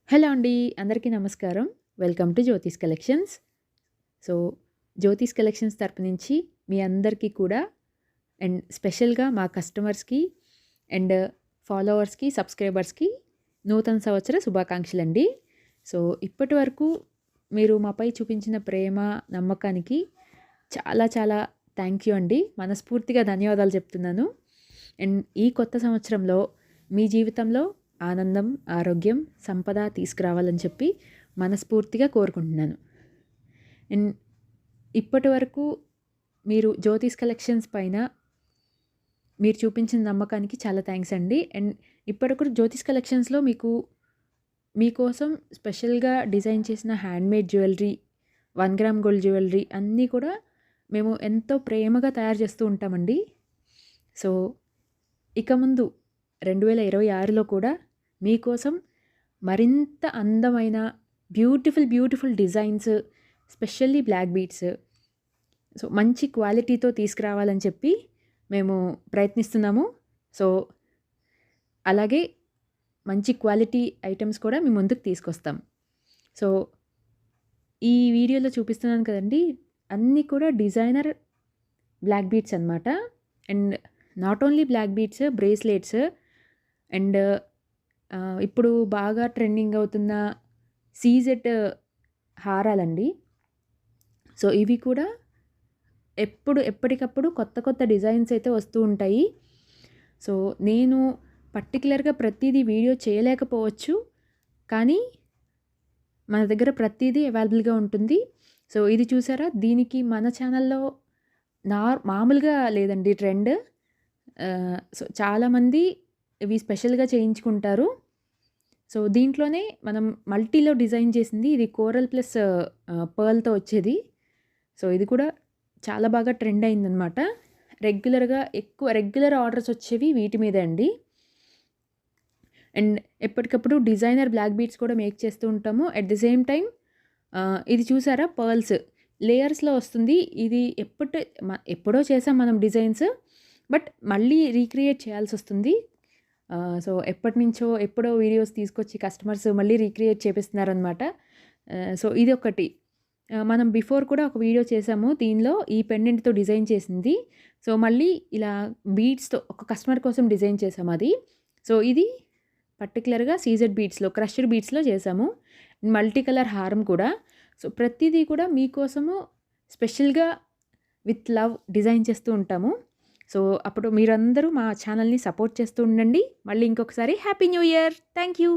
Hello అండి. అందరికీ నమస్కారం. Welcome to జ్యోతిస్ collections. So, జ్యోతిస్ collections తరపు నుంచి మీ అందరికీ కూడా అండ్ స్పెషల్‌గా మా కస్టమర్స్‌కి అండ్ ఫాలోవర్స్‌కి, సబ్స్క్రైబర్స్‌కి నూతన సంవత్సర శుభాకాంక్షలండి. సో, ఇప్పటివరకు మీరు మాపై చూపించిన ప్రేమ, నమ్మకానికి చాలా చాలా థ్యాంక్ యూ అండి. మనస్ఫూర్తిగా ధన్యవాదాలు చెప్తున్నాను. అండ్ ఈ కొత్త సంవత్సరంలో మీ జీవితంలో ఆనందం, ఆరోగ్యం, సంపద తీసుకురావాలని చెప్పి మనస్ఫూర్తిగా కోరుకుంటున్నాను. అండ్ ఇప్పటివరకు మీరు జ్యోతిస్ కలెక్షన్స్ పైన మీరు చూపించిన నమ్మకానికి చాలా థ్యాంక్స్ అండి. అండ్ ఇప్పటివరకు జ్యోతిస్ కలెక్షన్స్‌లో మీకోసం స్పెషల్‌గా డిజైన్ చేసిన handmade jewellery, 1 gram gold jewellery అన్నీ కూడా మేము ఎంతో ప్రేమగా తయారు చేస్తూ ఉంటామండి. సో, ఇక ముందు 2026లో కూడా మీకోసం మరింత అందమైన beautiful designs, specially black beads, so మంచి క్వాలిటీతో తీసుకురావాలని చెప్పి మేము ప్రయత్నిస్తున్నాము. సో, అలాగే మంచి క్వాలిటీ ఐటెమ్స్ కూడా మీ ముందుకు తీసుకొస్తాం. సో, ఈ వీడియోలో చూపిస్తున్నాను కదండీ! అన్నీ కూడా డిజైనర్ బ్లాక్ బీడ్స్ అనమాట. And not only black beads, bracelets and ఇప్పుడు బాగా ట్రెండింగ్ అవుతున్న సీజెడ్ హారాలండి. సో, ఇవి కూడా ఎప్పటికప్పుడు కొత్త డిజైన్స్ అయితే వస్తూ ఉంటాయి. సో, నేను పర్టిక్యులర్‌గా ప్రతీదీ వీడియో చేయలేకపోవచ్చు. కానీ మన దగ్గర ప్రతీదీ అవైలబుల్‌గా ఉంటుంది. సో, ఇది చూసారా? దీనికి మన ఛానల్‌లో మామూలుగా లేదండి ట్రెండ్. సో, చాలామంది ఇవి స్పెషల్‌గా చేయించుకుంటారు. సో, దీంట్లోనే మనం మల్టీలో డిజైన్ చేసింది. ఇది కోరల్ ప్లస్ పర్ల్‌తో వచ్చేది. సో, ఇది కూడా చాలా బాగా ట్రెండ్ అయిందనమాట. రెగ్యులర్ ఆర్డర్స్ వచ్చేవి వీటి మీదే అండి. అండ్ ఎప్పటికప్పుడు డిజైనర్ బ్లాక్ బీడ్స్ కూడా మేక్ చేస్తూ ఉంటాము. అట్ ది సేమ్ టైమ్ ఇది చూసారా పర్ల్స్ లేయర్స్‌లో వస్తుంది. ఇది ఎప్పుడో చేసాం మనం డిజైన్స్. బట్ మళ్ళీ రీక్రియేట్ చేయాల్సొస్తుంది. సో, ఎప్పుడో వీడియోస్ తీసుకొచ్చి కస్టమర్స్ మళ్ళీ రీక్రియేట్ చేపిస్తున్నారనమాట. సో, ఇదొకటి. మనం బిఫోర్ కూడా ఒక వీడియో చేసాము. దీనిలో ఈ పెండెంట్‌తో డిజైన్ చేసింది. సో, మళ్ళీ ఇలా బీడ్స్‌తో ఒక కస్టమర్ కోసం డిజైన్ చేసాం అది. సో, ఇది పర్టిక్యులర్‌గా సీజెడ్ బీడ్స్‌లో, క్రష్డ్ బీడ్స్‌లో చేసాము. మల్టీ కలర్ హారం కూడా. సో, ప్రతీదీ కూడా మీకోసము స్పెషల్‌గా విత్ లవ్ డిజైన్ చేస్తూ ఉంటాము. సో, అప్పుడు మీరందరూ మా ఛానల్‌ని సపోర్ట్ చేస్తూ ఉండండి. మళ్ళీ ఇంకొకసారి happy new year. Thank you.